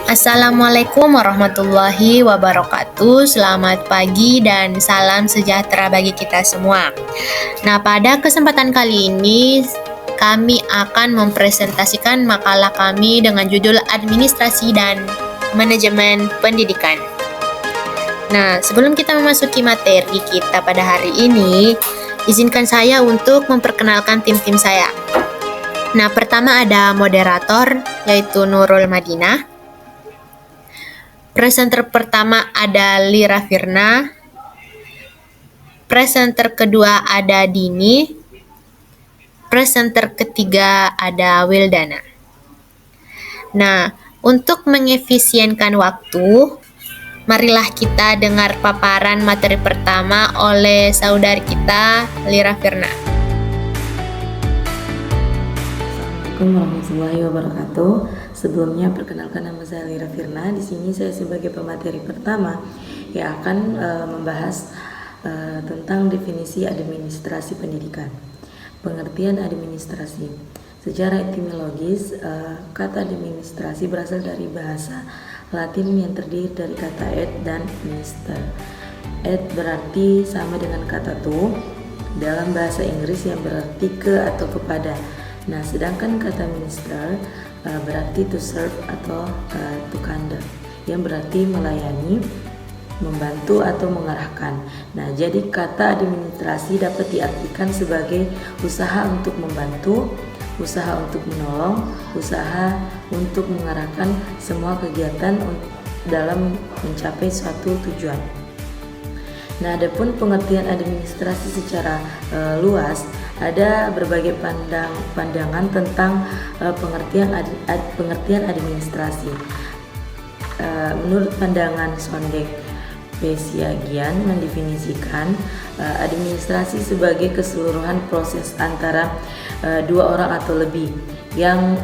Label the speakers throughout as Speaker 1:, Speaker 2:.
Speaker 1: Assalamualaikum warahmatullahi wabarakatuh. Selamat pagi dan salam sejahtera bagi kita semua. Nah, pada kesempatan kali ini kami akan mempresentasikan makalah kami dengan judul Administrasi dan Manajemen Pendidikan. Nah, sebelum kita memasuki materi kita pada hari ini, izinkan saya untuk memperkenalkan tim-tim saya. Nah, pertama ada moderator, yaitu Nurul Madinah. Presenter pertama ada Lira Firna. Presenter kedua ada Dini. Presenter ketiga ada Wildana. Nah, untuk mengefisienkan waktu, marilah kita dengar paparan materi pertama oleh saudari kita, Lira Firna.
Speaker 2: Assalamualaikum warahmatullahi wabarakatuh. Sebelumnya perkenalkan nama saya Lira Firna. Di sini saya sebagai pemateri pertama yang akan membahas tentang definisi administrasi pendidikan. Pengertian administrasi. Secara etimologis, kata administrasi berasal dari bahasa Latin yang terdiri dari kata et dan minister. Et berarti sama dengan kata to dalam bahasa Inggris yang berarti ke atau kepada. Nah, sedangkan kata minister berarti to serve atau to conduct, yang berarti melayani, membantu atau mengarahkan. Nah, jadi kata administrasi dapat diartikan sebagai usaha untuk membantu, usaha untuk menolong, usaha untuk mengarahkan semua kegiatan dalam mencapai suatu tujuan. Nah, adapun pengertian administrasi secara luas, ada berbagai pandangan tentang pengertian administrasi. Menurut pandangan Sondek Pesiagian mendefinisikan administrasi sebagai keseluruhan proses antara dua orang atau lebih yang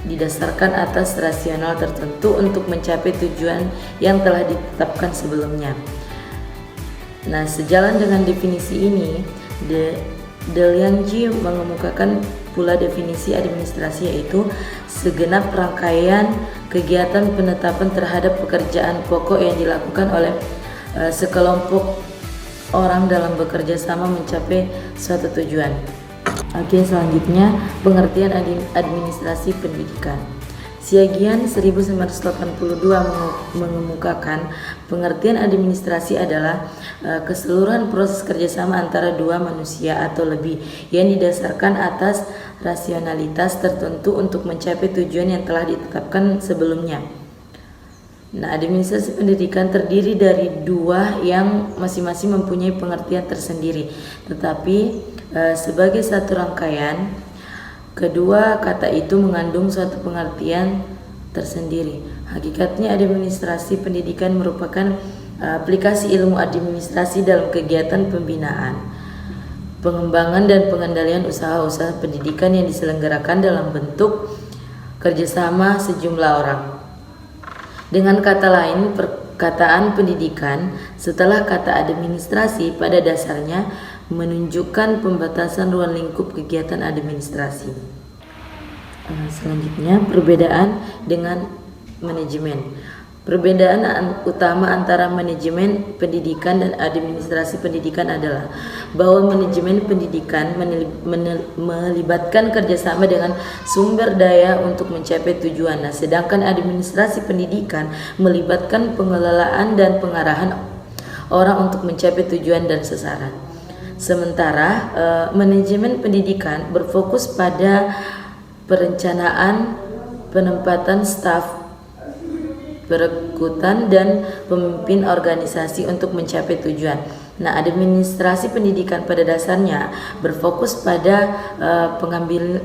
Speaker 2: didasarkan atas rasional tertentu untuk mencapai tujuan yang telah ditetapkan sebelumnya. Nah, sejalan dengan definisi ini, Delianji mengemukakan pula definisi administrasi, yaitu segenap rangkaian kegiatan penetapan terhadap pekerjaan pokok yang dilakukan oleh sekelompok orang dalam bekerja sama mencapai suatu tujuan. Oke, selanjutnya pengertian administrasi pendidikan. Siagian 1982 mengemukakan pengertian administrasi adalah keseluruhan proses kerjasama antara dua manusia atau lebih yang didasarkan atas rasionalitas tertentu untuk mencapai tujuan yang telah ditetapkan sebelumnya. Nah, administrasi pendidikan terdiri dari dua yang masing-masing mempunyai pengertian tersendiri, tetapi sebagai satu rangkaian, kedua kata itu mengandung suatu pengertian tersendiri. Hakikatnya administrasi pendidikan merupakan aplikasi ilmu administrasi dalam kegiatan pembinaan, pengembangan dan pengendalian usaha-usaha pendidikan yang diselenggarakan dalam bentuk kerjasama sejumlah orang. Dengan kata lain, perkataan pendidikan setelah kata administrasi pada dasarnya menunjukkan pembatasan ruang lingkup kegiatan administrasi. Selanjutnya, perbedaan dengan manajemen. Perbedaan utama antara manajemen pendidikan dan administrasi pendidikan adalah bahwa manajemen pendidikan melibatkan kerjasama dengan sumber daya untuk mencapai tujuan. Nah, sedangkan administrasi pendidikan melibatkan pengelolaan dan pengarahan orang untuk mencapai tujuan dan sasaran. Sementara manajemen pendidikan berfokus pada perencanaan, penempatan staf, perekrutan dan pemimpin organisasi untuk mencapai tujuan. Nah, administrasi pendidikan pada dasarnya berfokus pada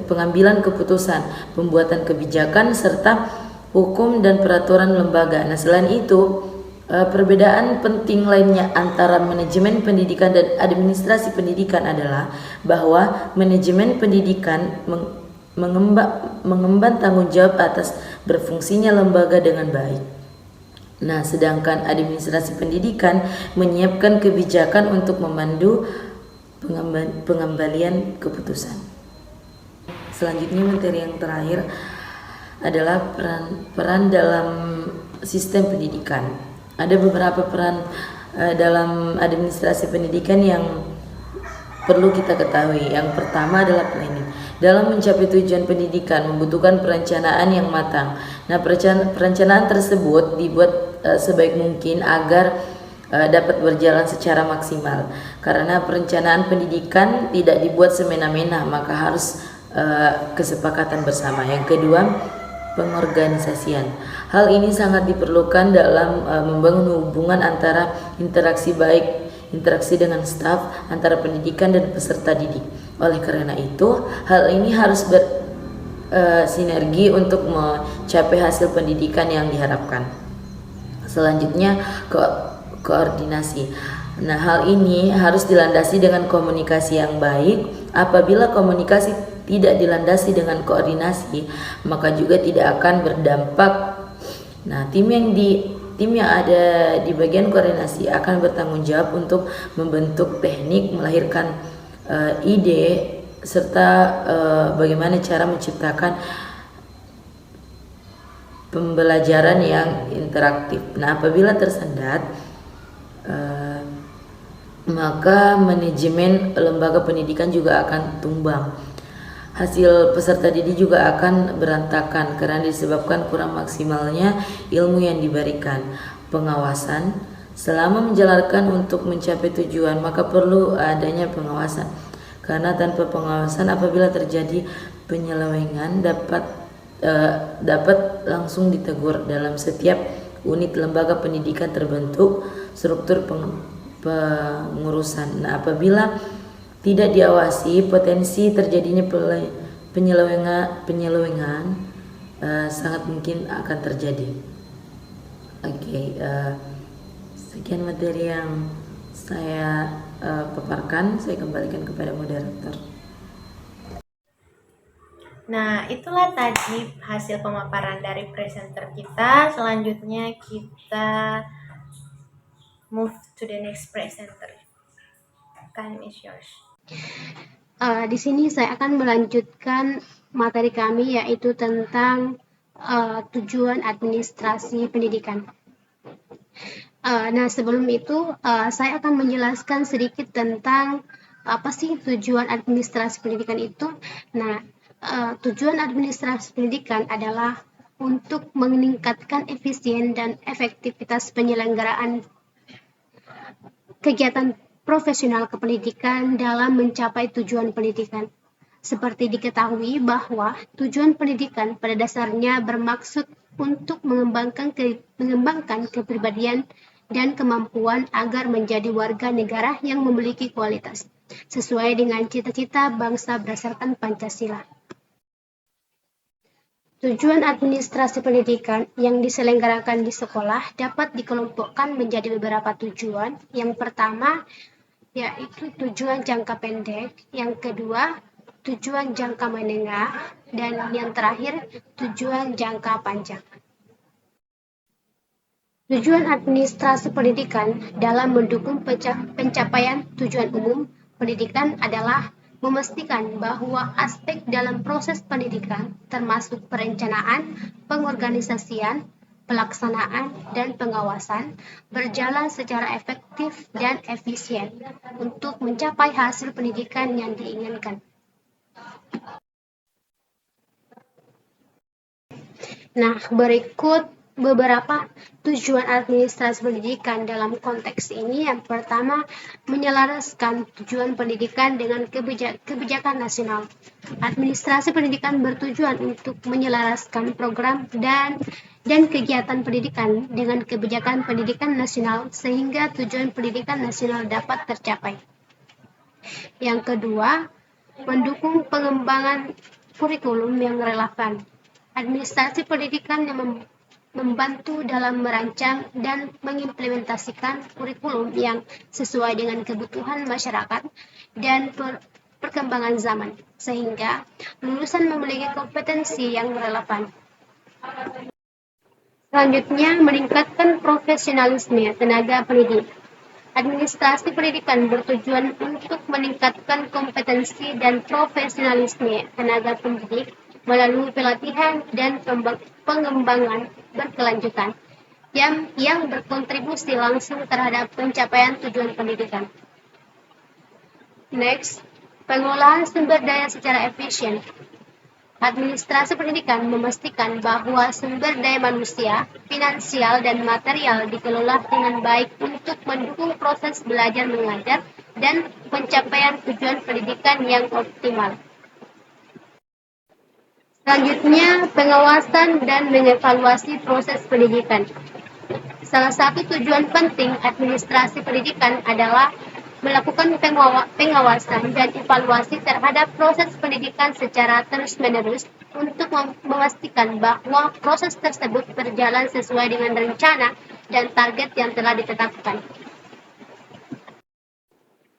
Speaker 2: pengambilan keputusan, pembuatan kebijakan serta hukum dan peraturan lembaga. Nah, selain itu, perbedaan penting lainnya antara manajemen pendidikan dan administrasi pendidikan adalah bahwa manajemen pendidikan mengemban tanggung jawab atas berfungsinya lembaga dengan baik. Nah, sedangkan administrasi pendidikan menyiapkan kebijakan untuk memandu pengembalian keputusan. Selanjutnya materi yang terakhir adalah peran dalam sistem pendidikan. Ada beberapa peran dalam administrasi pendidikan yang perlu kita ketahui. Yang pertama adalah planning. Dalam mencapai tujuan pendidikan membutuhkan perencanaan yang matang. Nah, perencanaan tersebut dibuat sebaik mungkin agar dapat berjalan secara maksimal. Karena perencanaan pendidikan tidak dibuat semena-mena, maka harus kesepakatan bersama. Yang kedua, pengorganisasian. Hal ini sangat diperlukan dalam membangun hubungan antara interaksi dengan staf, antara pendidikan dan peserta didik. Oleh karena itu, hal ini harus bersinergi untuk mencapai hasil pendidikan yang diharapkan. Selanjutnya, koordinasi. Nah, hal ini harus dilandasi dengan komunikasi yang baik. Apabila komunikasi tidak dilandasi dengan koordinasi, maka juga tidak akan berdampak. Nah, tim yang ada di bagian koordinasi akan bertanggung jawab untuk membentuk teknik, melahirkan ide, serta bagaimana cara menciptakan pembelajaran yang interaktif. Nah, apabila tersendat, maka manajemen lembaga pendidikan juga akan tumbang. Hasil peserta didik juga akan berantakan karena disebabkan kurang maksimalnya ilmu yang diberikan. Pengawasan, selama menjalankan untuk mencapai tujuan, maka perlu adanya pengawasan. Karena tanpa pengawasan, apabila terjadi penyelewengan dapat langsung ditegur. Dalam setiap unit lembaga pendidikan terbentuk struktur pengurusan. Nah, apabila tidak diawasi, potensi terjadinya penyelewengan sangat mungkin akan terjadi. Sekian materi yang saya paparkan. Saya kembalikan kepada moderator.
Speaker 1: Nah, itulah tadi hasil pemaparan dari presenter kita. Selanjutnya kita move to the next presenter. Time is yours.
Speaker 3: Di sini saya akan melanjutkan materi kami, yaitu tentang tujuan administrasi pendidikan. Nah, sebelum itu saya akan menjelaskan sedikit tentang apa sih tujuan administrasi pendidikan itu. Nah, tujuan administrasi pendidikan adalah untuk meningkatkan efisien dan efektivitas penyelenggaraan kegiatan profesional kependidikan dalam mencapai tujuan pendidikan. Seperti diketahui bahwa tujuan pendidikan pada dasarnya bermaksud untuk mengembangkan kepribadian dan kemampuan agar menjadi warga negara yang memiliki kualitas, sesuai dengan cita-cita bangsa berdasarkan Pancasila. Tujuan administrasi pendidikan yang diselenggarakan di sekolah dapat dikelompokkan menjadi beberapa tujuan. Yang pertama, yaitu tujuan jangka pendek, yang kedua, tujuan jangka menengah, dan yang terakhir, tujuan jangka panjang. Tujuan administrasi pendidikan dalam mendukung pencapaian tujuan umum pendidikan adalah memastikan bahwa aspek dalam proses pendidikan termasuk perencanaan, pengorganisasian, pelaksanaan, dan pengawasan berjalan secara efektif dan efisien untuk mencapai hasil pendidikan yang diinginkan. Nah, berikut beberapa tujuan administrasi pendidikan dalam konteks ini. Yang pertama, menyelaraskan tujuan pendidikan dengan kebijakan nasional. Administrasi pendidikan bertujuan untuk menyelaraskan program dan kegiatan pendidikan dengan kebijakan pendidikan nasional sehingga tujuan pendidikan nasional dapat tercapai. Yang kedua, mendukung pengembangan kurikulum yang relevan. Administrasi pendidikan yang membantu dalam merancang dan mengimplementasikan kurikulum yang sesuai dengan kebutuhan masyarakat dan perkembangan zaman, sehingga lulusan memiliki kompetensi yang relevan. Selanjutnya, meningkatkan profesionalisme tenaga pendidik. Administrasi pendidikan bertujuan untuk meningkatkan kompetensi dan profesionalisme tenaga pendidik melalui pelatihan dan pengembangan berkelanjutan yang berkontribusi langsung terhadap pencapaian tujuan pendidikan. Next, pengolahan sumber daya secara efisien. Administrasi pendidikan memastikan bahwa sumber daya manusia, finansial, dan material dikelola dengan baik untuk mendukung proses belajar mengajar dan pencapaian tujuan pendidikan yang optimal. Selanjutnya, pengawasan dan mengevaluasi proses pendidikan. Salah satu tujuan penting administrasi pendidikan adalah melakukan pengawasan dan evaluasi terhadap proses pendidikan secara terus-menerus untuk memastikan bahwa proses tersebut berjalan sesuai dengan rencana dan target yang telah ditetapkan.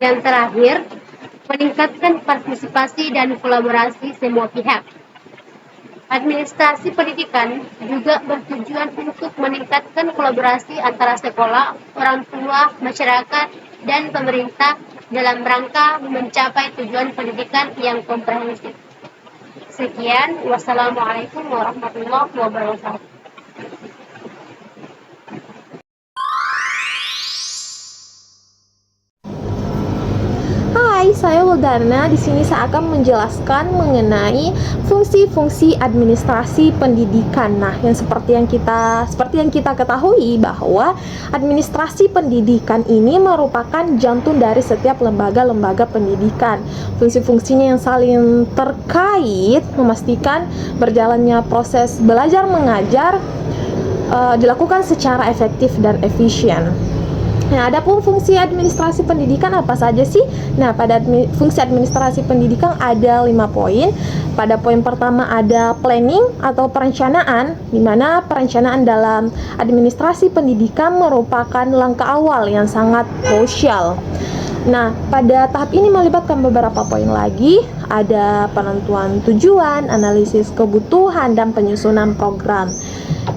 Speaker 3: Yang terakhir, meningkatkan partisipasi dan kolaborasi semua pihak. Administrasi pendidikan juga bertujuan untuk meningkatkan kolaborasi antara sekolah, orang tua, masyarakat, dan pemerintah dalam rangka mencapai tujuan pendidikan yang komprehensif. Sekian, wassalamualaikum warahmatullahi wabarakatuh.
Speaker 4: Hai, saya Wildana. Di sini saya akan menjelaskan mengenai fungsi-fungsi administrasi pendidikan. Nah, seperti yang kita ketahui bahwa administrasi pendidikan ini merupakan jantung dari setiap lembaga-lembaga pendidikan. Fungsi-fungsinya yang saling terkait memastikan berjalannya proses belajar mengajar dilakukan secara efektif dan efisien. Nah, adapun fungsi administrasi pendidikan apa saja sih? Nah, pada fungsi administrasi pendidikan ada 5 poin. Pada poin pertama ada planning atau perencanaan, di mana perencanaan dalam administrasi pendidikan merupakan langkah awal yang sangat krusial. Nah, pada tahap ini melibatkan beberapa poin lagi, ada penentuan tujuan, analisis kebutuhan, dan penyusunan program.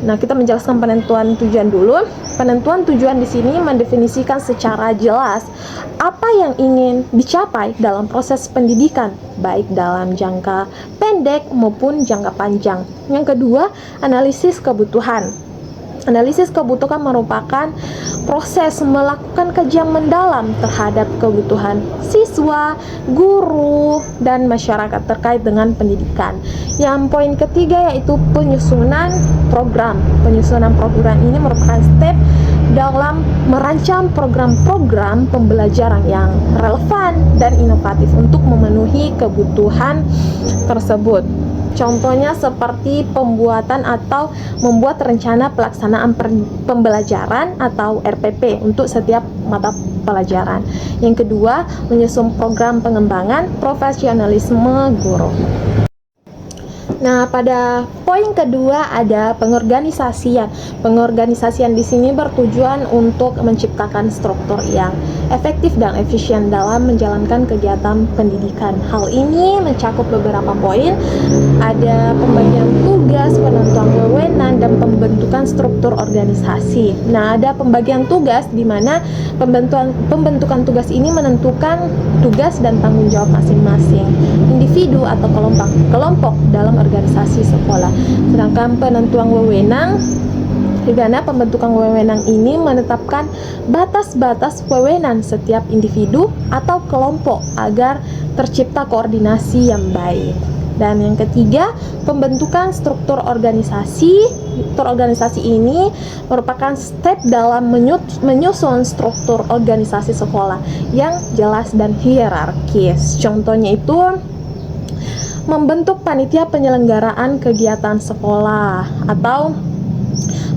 Speaker 4: Nah, kita menjelaskan penentuan tujuan dulu. Penentuan tujuan di sini mendefinisikan secara jelas apa yang ingin dicapai dalam proses pendidikan, baik dalam jangka pendek maupun jangka panjang. Yang kedua, analisis kebutuhan. Analisis kebutuhan merupakan proses melakukan kajian mendalam terhadap kebutuhan siswa, guru, dan masyarakat terkait dengan pendidikan. Yang poin ketiga yaitu penyusunan program. Penyusunan program ini merupakan step dalam merancang program-program pembelajaran yang relevan dan inovatif untuk memenuhi kebutuhan tersebut. Contohnya seperti pembuatan atau membuat rencana pelaksanaan pembelajaran atau RPP untuk setiap mata pelajaran. Yang kedua, menyusun program pengembangan profesionalisme guru. Nah, pada poin kedua ada pengorganisasian. Pengorganisasian di sini bertujuan untuk menciptakan struktur yang efektif dan efisien dalam menjalankan kegiatan pendidikan. Hal ini mencakup beberapa poin, ada pembagian tugas, penentuan wewenang, dan pembentukan struktur organisasi. Nah, ada pembagian tugas di mana pembentukan tugas ini menentukan tugas dan tanggung jawab masing-masing individu atau kelompok dalam organisasi sekolah. Sedangkan penentuan wewenang, di mana pembentukan wewenang ini menetapkan batas-batas wewenang setiap individu atau kelompok agar tercipta koordinasi yang baik. Dan yang ketiga, pembentukan struktur organisasi. Struktur organisasi ini merupakan step dalam menyusun struktur organisasi sekolah yang jelas dan hierarkis. Contohnya itu membentuk panitia penyelenggaraan kegiatan sekolah atau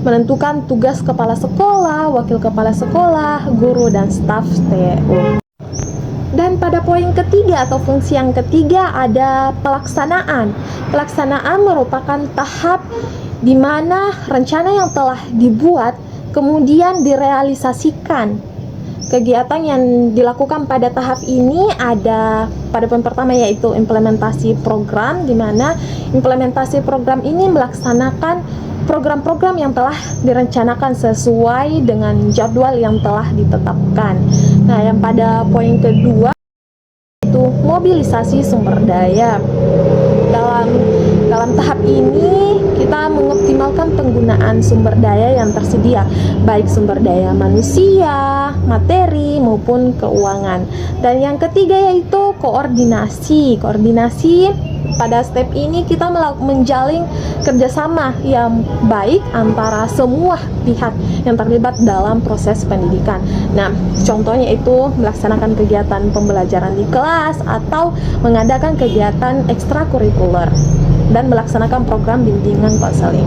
Speaker 4: menentukan tugas kepala sekolah, wakil kepala sekolah, guru, dan staf TU. Dan pada poin ketiga atau fungsi yang ketiga ada pelaksanaan. Pelaksanaan merupakan tahap di mana rencana yang telah dibuat kemudian direalisasikan. Kegiatan yang dilakukan pada tahap ini ada pada poin pertama yaitu implementasi program, di mana implementasi program ini melaksanakan program-program yang telah direncanakan sesuai dengan jadwal yang telah ditetapkan. Nah, yang pada poin kedua itu mobilisasi sumber daya. Dalam dalam tahap ini kita mengoptimalkan penggunaan sumber daya yang tersedia, baik sumber daya manusia, materi maupun keuangan. Dan yang ketiga yaitu koordinasi. Pada step ini kita menjalin kerjasama yang baik antara semua pihak yang terlibat dalam proses pendidikan. Nah, contohnya itu melaksanakan kegiatan pembelajaran di kelas atau mengadakan kegiatan ekstrakurikuler dan melaksanakan program bimbingan konseling.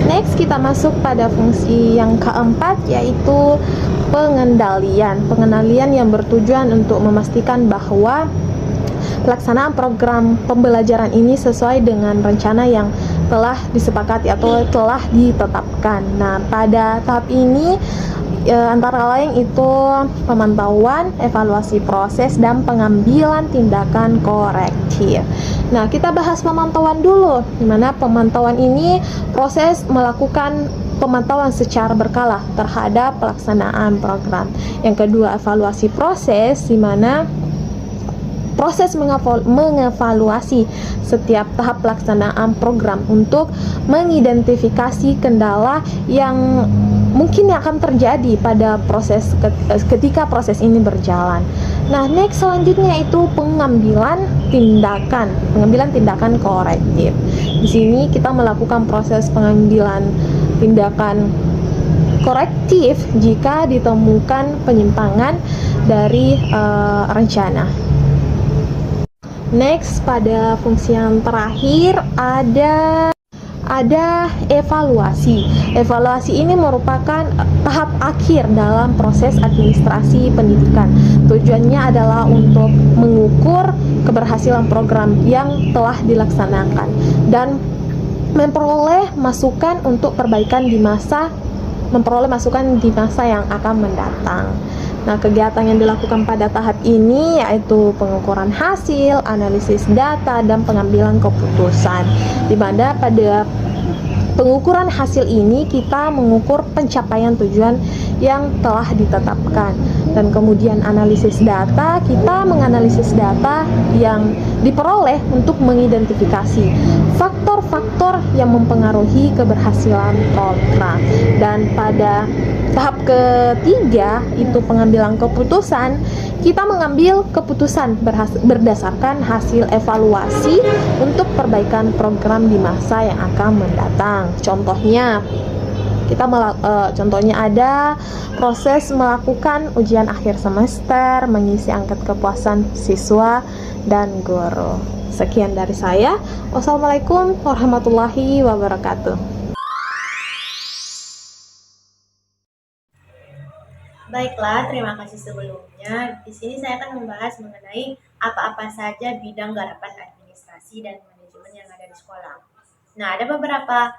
Speaker 4: Next, kita masuk pada fungsi yang keempat, yaitu pengendalian. Pengendalian yang bertujuan untuk memastikan bahwa pelaksanaan program pembelajaran ini sesuai dengan rencana yang telah disepakati atau telah ditetapkan. Nah, pada tahap ini antara lain itu pemantauan, evaluasi proses, dan pengambilan tindakan korektif. Nah, kita bahas pemantauan dulu, di mana pemantauan ini proses melakukan pemantauan secara berkala terhadap pelaksanaan program. Yang kedua, evaluasi proses, di mana proses mengevaluasi setiap tahap pelaksanaan program untuk mengidentifikasi kendala yang mungkin akan terjadi pada proses ketika proses ini berjalan. Nah, next selanjutnya itu pengambilan tindakan korektif. Di sini kita melakukan proses pengambilan tindakan korektif jika ditemukan penyimpangan dari rencana. Next, pada fungsi yang terakhir ada evaluasi. Evaluasi ini merupakan tahap akhir dalam proses administrasi pendidikan. Tujuannya adalah untuk mengukur keberhasilan program yang telah dilaksanakan dan memperoleh masukan di masa yang akan mendatang. Nah, kegiatan yang dilakukan pada tahap ini yaitu pengukuran hasil, analisis data, dan pengambilan keputusan. Di mana pada pengukuran hasil ini kita mengukur pencapaian tujuan yang telah ditetapkan. Dan kemudian analisis data, kita menganalisis data yang diperoleh untuk mengidentifikasi faktor-faktor yang mempengaruhi keberhasilan program. Dan pada tahap ketiga itu pengambilan keputusan, kita mengambil keputusan berdasarkan hasil evaluasi untuk perbaikan program di masa yang akan mendatang. Contohnya ada proses melakukan ujian akhir semester, mengisi angket kepuasan siswa dan guru. Sekian dari saya. Wassalamualaikum warahmatullahi wabarakatuh.
Speaker 1: Baiklah, terima kasih sebelumnya. Di sini saya akan membahas mengenai apa-apa saja bidang garapan administrasi dan manajemen yang ada di sekolah. Nah, ada beberapa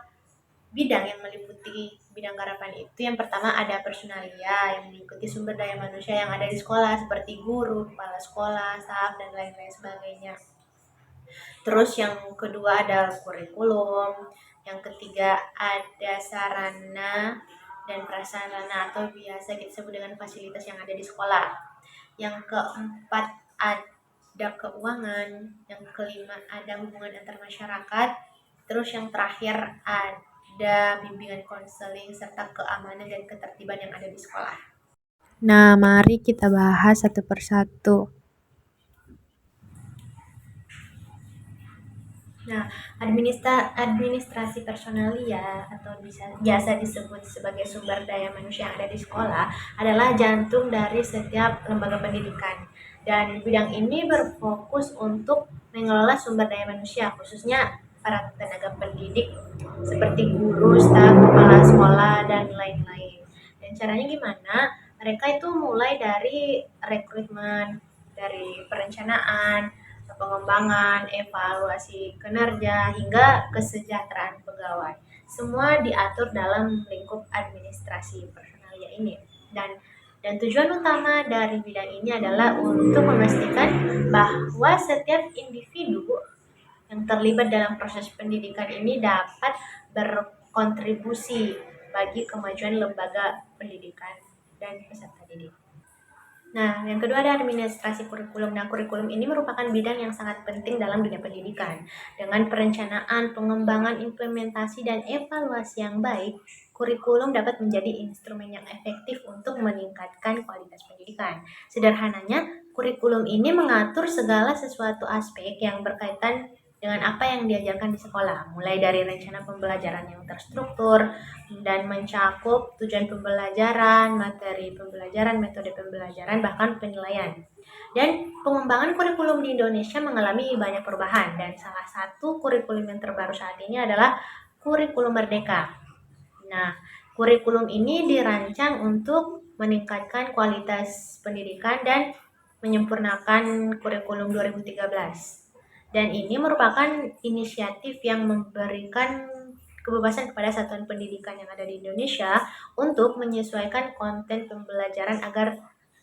Speaker 1: bidang yang meliputi bidang garapan itu. Yang pertama ada personalia yang meliputi sumber daya manusia yang ada di sekolah seperti guru, kepala sekolah, staf, dan lain-lain sebagainya. Terus yang kedua ada kurikulum, yang ketiga ada sarana dan prasarana atau biasa kita sebut dengan fasilitas yang ada di sekolah. Yang keempat ada keuangan, yang kelima ada hubungan antar masyarakat, terus yang terakhir ada bimbingan konseling serta keamanan dan ketertiban yang ada di sekolah. Nah, mari kita bahas satu persatu. Nah, administrasi personalia atau biasa disebut sebagai sumber daya manusia yang ada di sekolah adalah jantung dari setiap lembaga pendidikan. Dan bidang ini berfokus untuk mengelola sumber daya manusia, khususnya para tenaga pendidik seperti guru, staf, kepala sekolah, dan lain-lain. Dan caranya gimana? Mereka itu mulai dari rekrutmen, dari perencanaan, pengembangan, evaluasi kinerja, hingga kesejahteraan pegawai. Semua diatur dalam lingkup administrasi personalia ini. Dan tujuan utama dari bidang ini adalah untuk memastikan bahwa setiap individu yang terlibat dalam proses pendidikan ini dapat berkontribusi bagi kemajuan lembaga pendidikan dan peserta didik. Nah, yang kedua ada administrasi kurikulum. Nah, kurikulum ini merupakan bidang yang sangat penting dalam dunia pendidikan. Dengan perencanaan, pengembangan, implementasi, dan evaluasi yang baik, kurikulum dapat menjadi instrumen yang efektif untuk meningkatkan kualitas pendidikan. Sederhananya, kurikulum ini mengatur segala sesuatu aspek yang berkaitan dengan apa yang diajarkan di sekolah, mulai dari rencana pembelajaran yang terstruktur dan mencakup tujuan pembelajaran, materi pembelajaran, metode pembelajaran, bahkan penilaian. Dan pengembangan kurikulum di Indonesia mengalami banyak perubahan, dan salah satu kurikulum yang terbaru saat ini adalah kurikulum Merdeka. Nah, kurikulum ini dirancang untuk meningkatkan kualitas pendidikan dan menyempurnakan kurikulum 2013. Dan ini merupakan inisiatif yang memberikan kebebasan kepada satuan pendidikan yang ada di Indonesia untuk menyesuaikan konten pembelajaran agar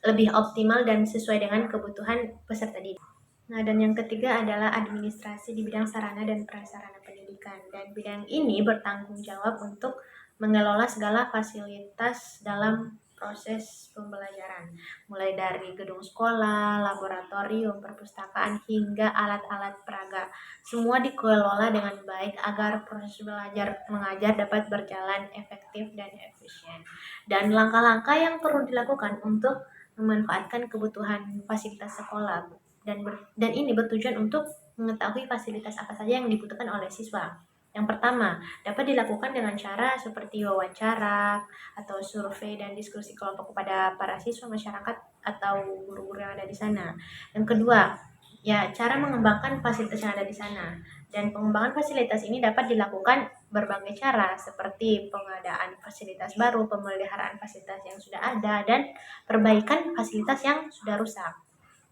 Speaker 1: lebih optimal dan sesuai dengan kebutuhan peserta didik. Nah, dan yang ketiga adalah administrasi di bidang sarana dan prasarana pendidikan. Dan bidang ini bertanggung jawab untuk mengelola segala fasilitas dalam proses pembelajaran, mulai dari gedung sekolah, laboratorium, perpustakaan, hingga alat-alat peraga. Semua dikelola dengan baik agar proses belajar mengajar dapat berjalan efektif dan efisien. Dan langkah-langkah yang perlu dilakukan untuk memanfaatkan kebutuhan fasilitas sekolah dan ini bertujuan untuk mengetahui fasilitas apa saja yang dibutuhkan oleh siswa. Yang pertama, dapat dilakukan dengan cara seperti wawancara atau survei dan diskusi kelompok kepada para siswa, masyarakat, atau guru-guru yang ada di sana. Yang kedua, ya cara mengembangkan fasilitas yang ada di sana. Dan pengembangan fasilitas ini dapat dilakukan berbagai cara seperti pengadaan fasilitas baru, pemeliharaan fasilitas yang sudah ada, dan perbaikan fasilitas yang sudah rusak.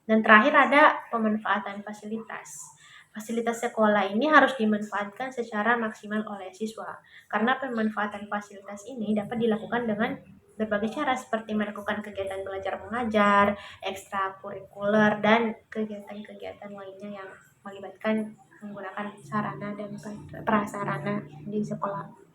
Speaker 1: Dan terakhir ada pemanfaatan fasilitas. Fasilitas sekolah ini harus dimanfaatkan secara maksimal oleh siswa, karena pemanfaatan fasilitas ini dapat dilakukan dengan berbagai cara seperti melakukan kegiatan belajar mengajar, ekstrakurikuler, dan kegiatan-kegiatan lainnya yang melibatkan menggunakan sarana dan prasarana di sekolah.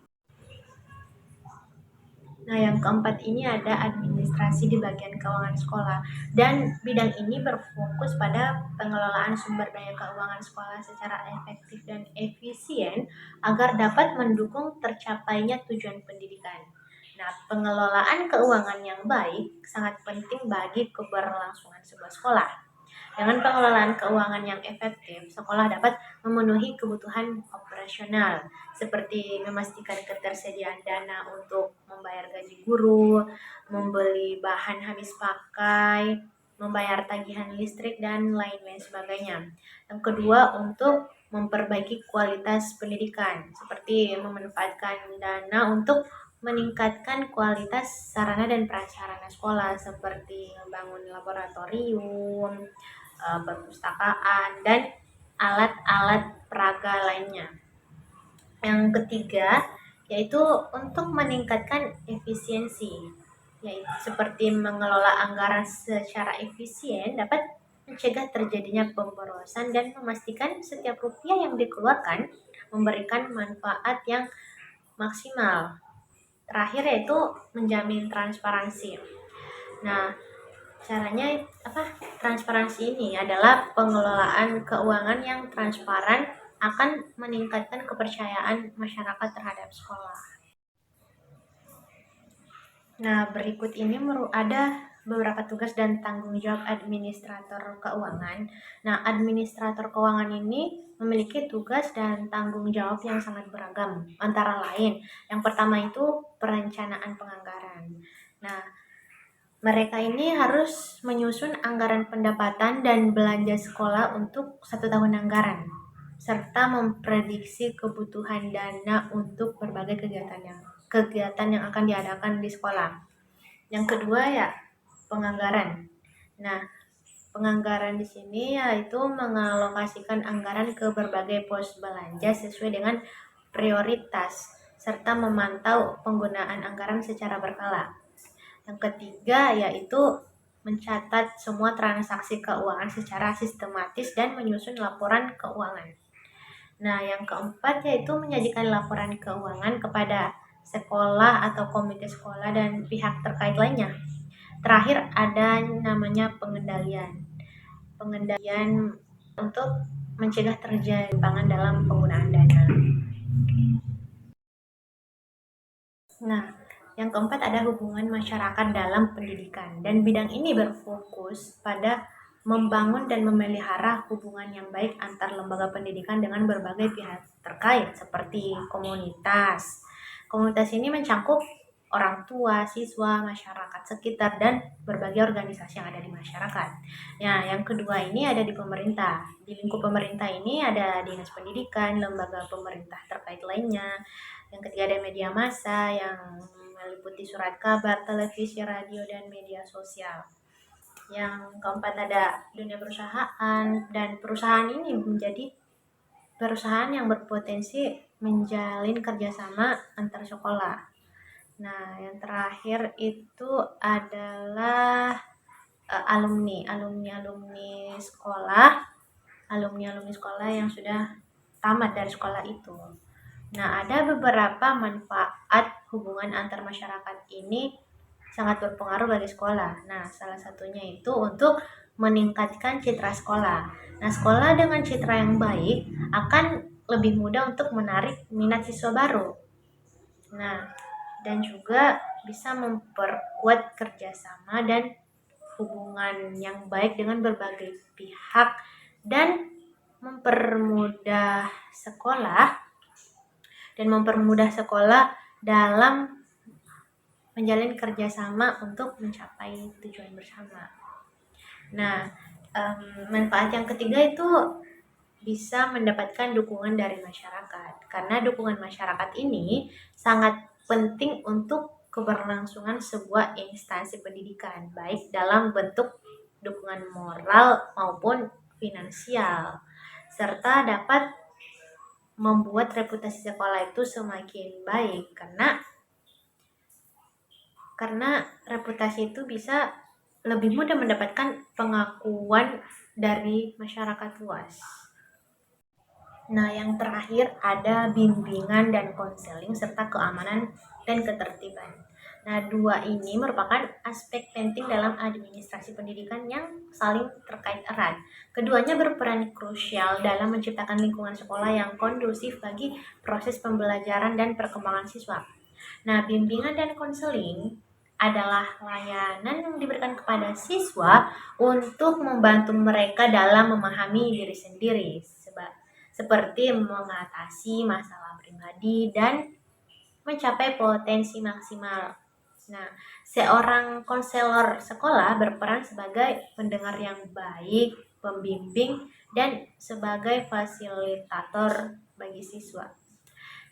Speaker 1: Nah, yang keempat ini ada administrasi di bagian keuangan sekolah. Dan bidang ini berfokus pada pengelolaan sumber daya keuangan sekolah secara efektif dan efisien agar dapat mendukung tercapainya tujuan pendidikan. Nah, pengelolaan keuangan yang baik sangat penting bagi keberlangsungan sebuah sekolah. Dengan pengelolaan keuangan yang efektif, sekolah dapat memenuhi kebutuhan operasional, seperti memastikan ketersediaan dana untuk membayar gaji guru, membeli bahan habis pakai, membayar tagihan listrik, dan lain-lain sebagainya. Yang kedua, untuk memperbaiki kualitas pendidikan, seperti memanfaatkan dana untuk meningkatkan kualitas sarana dan prasarana sekolah, seperti membangun laboratorium, perpustakaan, dan alat-alat peraga lainnya. Yang ketiga, yaitu untuk meningkatkan efisiensi, yaitu seperti mengelola anggaran secara efisien dapat mencegah terjadinya pemborosan dan memastikan setiap rupiah yang dikeluarkan memberikan manfaat yang maksimal. Terakhir yaitu menjamin transparansi. Nah, caranya transparansi ini adalah pengelolaan keuangan yang transparan akan meningkatkan kepercayaan masyarakat terhadap sekolah. Nah, berikut ini ada beberapa tugas dan tanggung jawab administrator keuangan. Nah, administrator keuangan ini memiliki tugas dan tanggung jawab yang sangat beragam. Antara lain, yang pertama itu perencanaan penganggaran. Nah, mereka ini harus menyusun anggaran pendapatan dan belanja sekolah untuk 1 tahun anggaran, serta memprediksi kebutuhan dana untuk berbagai kegiatan yang akan diadakan di sekolah. Yang kedua ya penganggaran. Nah, penganggaran di sini yaitu mengalokasikan anggaran ke berbagai pos belanja sesuai dengan prioritas, serta memantau penggunaan anggaran secara berkala. Yang ketiga yaitu mencatat semua transaksi keuangan secara sistematis dan menyusun laporan keuangan. Nah, yang keempat yaitu menyajikan laporan keuangan kepada sekolah atau komite sekolah dan pihak terkait lainnya. terakhir ada namanya pengendalian untuk mencegah terjadi penyimpangan dalam penggunaan dana. Nah, yang keempat ada hubungan masyarakat dalam pendidikan, dan bidang ini berfokus pada membangun dan memelihara hubungan yang baik antar lembaga pendidikan dengan berbagai pihak terkait seperti komunitas. Komunitas ini mencakup orang tua, siswa, masyarakat sekitar, dan berbagai organisasi yang ada di masyarakat. Nah, yang kedua ini ada di pemerintah. Di lingkup pemerintah ini ada dinas pendidikan, lembaga pemerintah terkait lainnya. Yang ketiga ada media massa yang meliputi surat kabar, televisi, radio, dan media sosial. Yang keempat ada dunia perusahaan, dan perusahaan ini menjadi perusahaan yang berpotensi menjalin kerjasama antar sekolah. Nah, yang terakhir itu adalah alumni sekolah yang sudah tamat dari sekolah itu. Nah, ada beberapa manfaat hubungan antar masyarakat ini sangat berpengaruh bagi sekolah. Nah, salah satunya itu untuk meningkatkan citra sekolah. Nah, sekolah dengan citra yang baik akan lebih mudah untuk menarik minat siswa baru. Nah, dan juga bisa memperkuat kerjasama dan hubungan yang baik dengan berbagai pihak, dan mempermudah sekolah dalam menjalin kerjasama untuk mencapai tujuan bersama. Nah, manfaat yang ketiga itu bisa mendapatkan dukungan dari masyarakat, karena dukungan masyarakat ini sangat penting untuk keberlangsungan sebuah instansi pendidikan, baik dalam bentuk dukungan moral maupun finansial, serta dapat membuat reputasi sekolah itu semakin baik, karena reputasi itu bisa lebih mudah mendapatkan pengakuan dari masyarakat luas. Nah, yang terakhir ada bimbingan dan konseling serta keamanan dan ketertiban. Nah, dua ini merupakan aspek penting dalam administrasi pendidikan yang saling terkait erat. Keduanya berperan krusial dalam menciptakan lingkungan sekolah yang kondusif bagi proses pembelajaran dan perkembangan siswa. Nah, bimbingan dan konseling adalah layanan yang diberikan kepada siswa untuk membantu mereka dalam memahami diri sendiri, seperti mengatasi masalah pribadi dan mencapai potensi maksimal. Nah, seorang konselor sekolah berperan sebagai pendengar yang baik, pembimbing, dan sebagai fasilitator bagi siswa.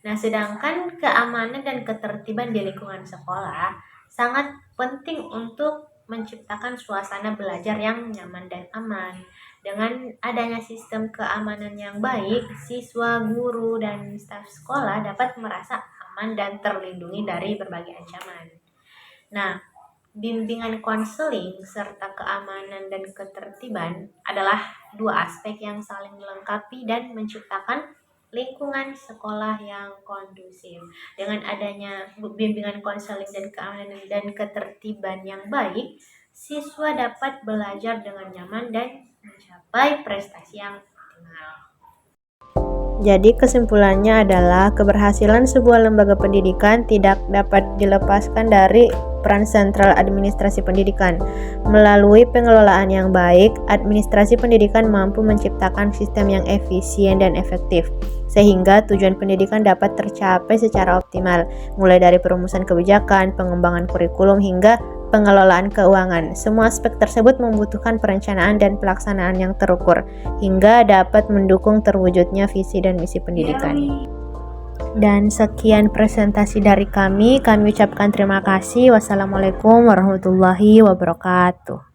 Speaker 1: Nah, sedangkan keamanan dan ketertiban di lingkungan sekolah sangat penting untuk menciptakan suasana belajar yang nyaman dan aman. Dengan adanya sistem keamanan yang baik, siswa, guru, dan staf sekolah dapat merasa aman dan terlindungi dari berbagai ancaman. Nah, bimbingan konseling serta keamanan dan ketertiban adalah dua aspek yang saling melengkapi dan menciptakan lingkungan sekolah yang kondusif. Dengan adanya bimbingan konseling dan keamanan dan ketertiban yang baik, siswa dapat belajar dengan nyaman dan mencapai prestasi yang optimal. Jadi kesimpulannya adalah keberhasilan sebuah lembaga pendidikan tidak dapat dilepaskan dari peran sentral administrasi pendidikan. Melalui pengelolaan yang baik, administrasi pendidikan mampu menciptakan sistem yang efisien dan efektif, sehingga tujuan pendidikan dapat tercapai secara optimal, mulai dari perumusan kebijakan, pengembangan kurikulum, hingga pengelolaan keuangan. Semua aspek tersebut membutuhkan perencanaan dan pelaksanaan yang terukur, hingga dapat mendukung terwujudnya visi dan misi pendidikan. Dan sekian presentasi dari kami ucapkan terima kasih. Wassalamualaikum warahmatullahi wabarakatuh.